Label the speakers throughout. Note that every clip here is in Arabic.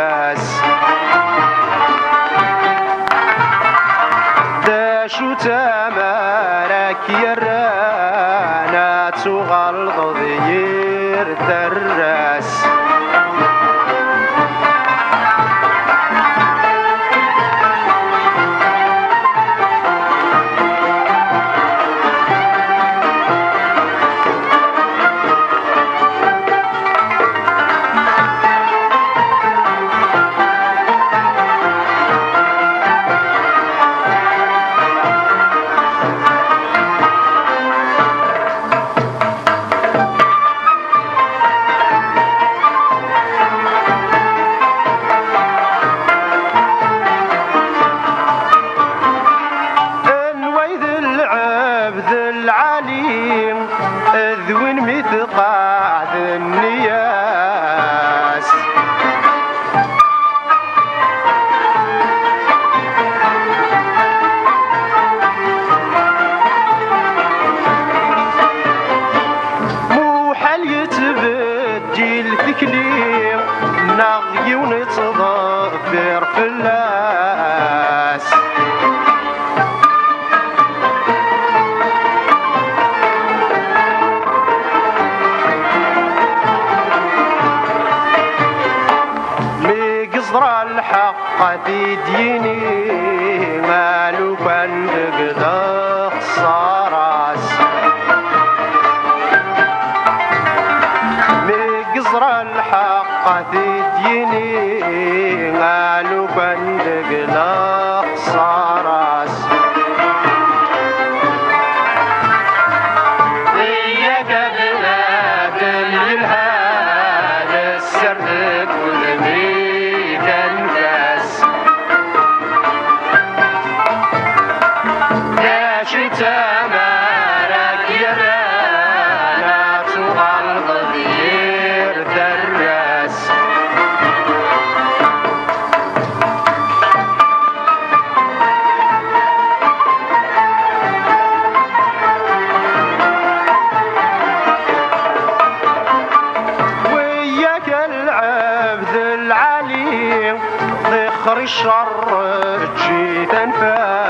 Speaker 1: تنفاس داشو تمارك يرانا تغلظ ذير الراس ذوين مثقاع النياس مو حال يتبدل ثكلي نغي ونتضبر في اللاس قصر الحق في ديني مالو بندق خساراس قصر الحق في ديني مالو بندق خساراس وياك بنادم يلهاد السرد كل تمارك يرانا تغلظ ذير الراس وياك العبد العليم ذخر الشر تجي تنفاس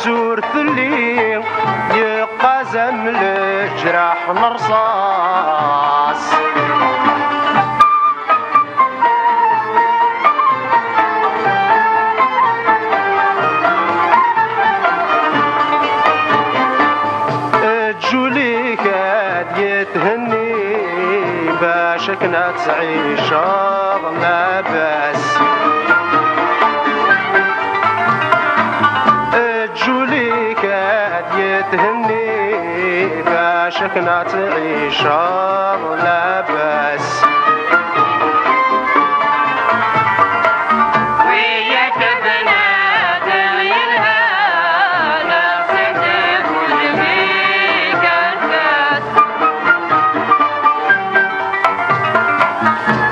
Speaker 1: سورة اللي يقازم الجراح مرصاص جولي كاد يتهني باش كنا تعيش ما بس جولي كاد يتهني باش كنا تعيش لا بس وياك بنادم يلهانا في كل ميكان فات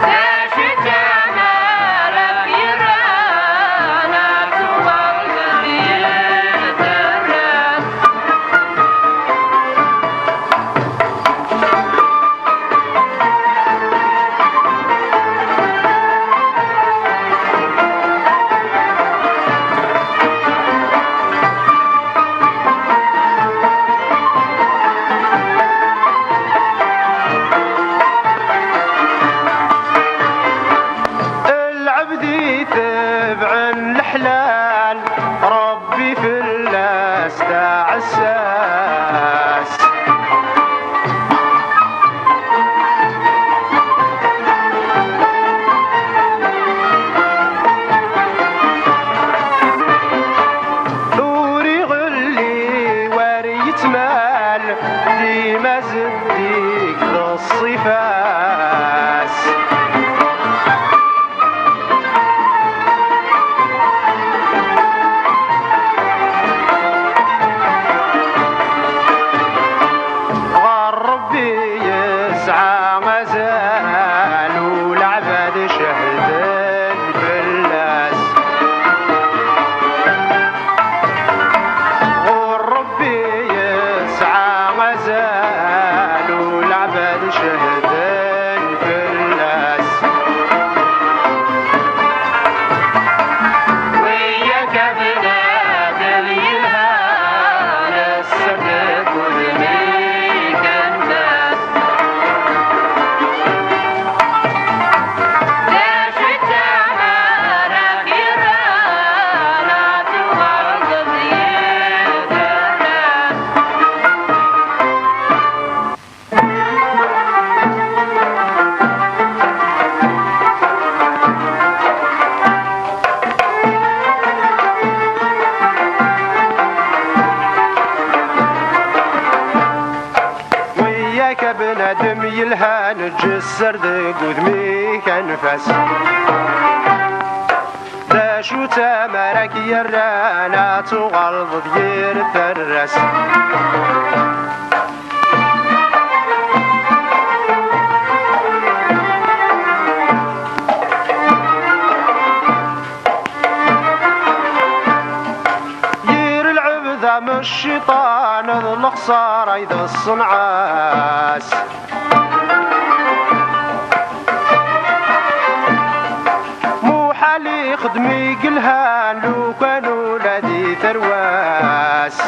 Speaker 1: داش تمارك يرانا تغلظ ذير الراس الحلال ربي في اللاس داع الساس ثوري غلي وريت مال ديما زديك ذا الصفاس بنادم يلهان جسر ذق وذميك انفاس دا شو تمرك يرانا تغلظ دير الترس من الشيطان الخسارة إذا الصنعاس مو حالي خدمي قلهان لو كانوا ولادي ثرواس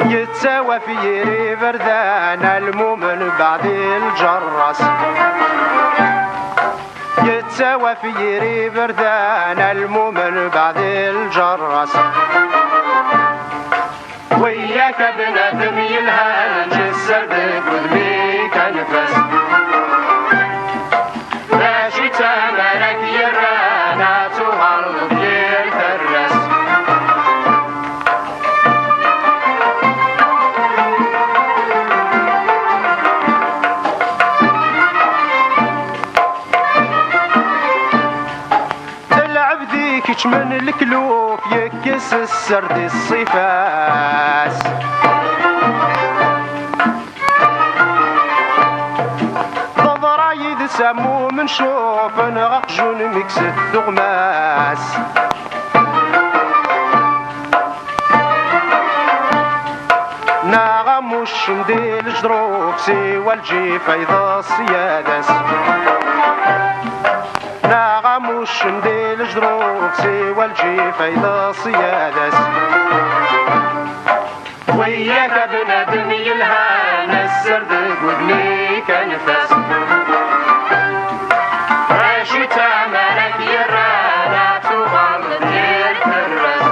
Speaker 1: يتساوى في ريفردان المؤمن بعد الجراس يتساوى في ريفردان المؤمن بعد الجراس وياك بنادم يلهان جسر بقلبيك انفاس ماشي تمالك يرانا تغلط يرترس كيش من الكلوف يكس السرد الصفاس ضرايد سمو من شوف نغقجون مكس الدغماس ناغم الشمديل جروف سوى الجيف ايضا الصيادس ناغم الشمديل جروف سوى الجيف ايضا صيادس وياك بنادم يلهان السرد ودنيك انفاس ماشي تمالك يرانا تغلط يترس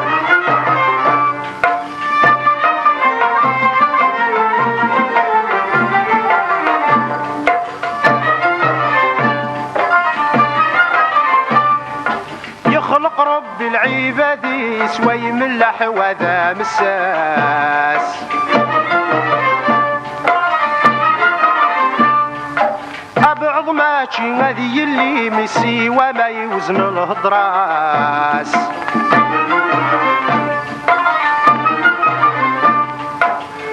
Speaker 1: يخلق رب العباد سوي ملح وذا مساس أبعض ماشي هذي اللي مسي وما يوزن الهضراس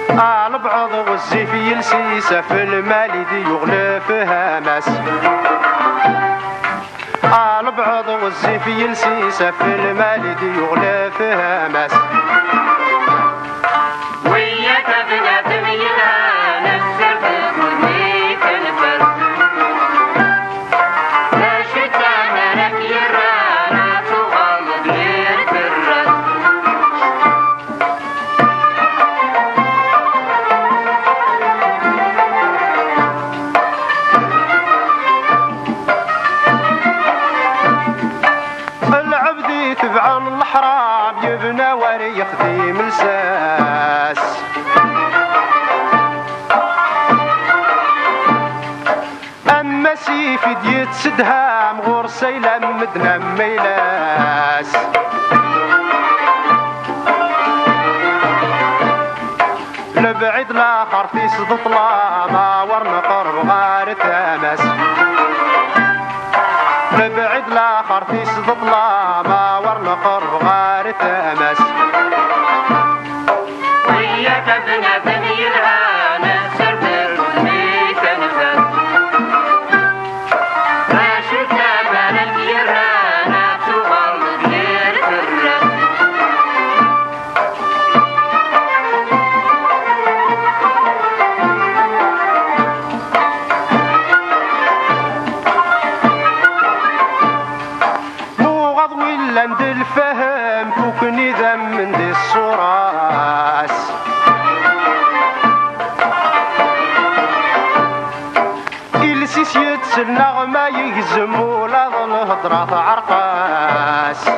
Speaker 1: البعض غزي في السيسة في المالد يغلف هامس البعض غزي في السيسة في المالد يغلف هامس وياك بنادم يلهان السرد ودنيك انفاس ماشي تمالك يرانا تغلط يترس العبد تبعن الحرام يبنى وري يخدم الساس أما سيف ديت سدهام غور سيلم مدنا ميلاس لبعد لاخر في صد طلامة ورنا قرب غار تامس لبعد لاخر في صد طلامة ورنا قرب غار تامس وياك بنادم يلهان السرد ودنيك انفاس ماشي تمالك يرانا تغلط يرترس عند الفهم فوقني ذم من دي الصراس السيس يتسل نغمة يهزم ولا ظل هضرة عرقاس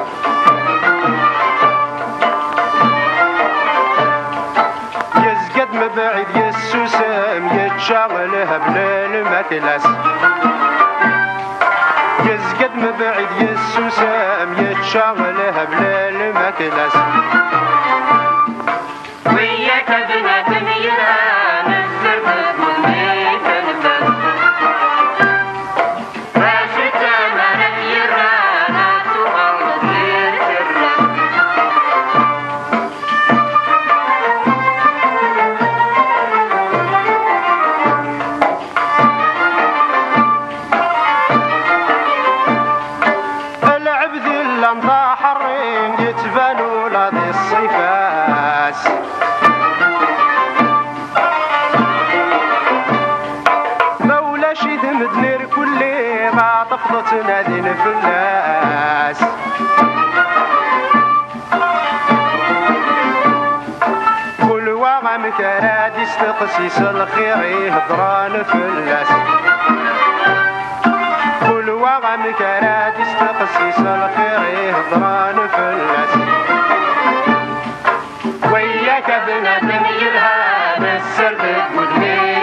Speaker 1: يزقد مبعد يسوسم يتشاغلها بلا المكلاس يزقد مبعد يسوسم يتشاغلها بلا المكلاس غير كل ما تفضت نادي نفلاس كل وغم كراد يستقسيس الخير يهضران فلاس كل وغم كراد يستقسيس الخير يهضران فلاس وياك بنادم يلهى بالسرد والميل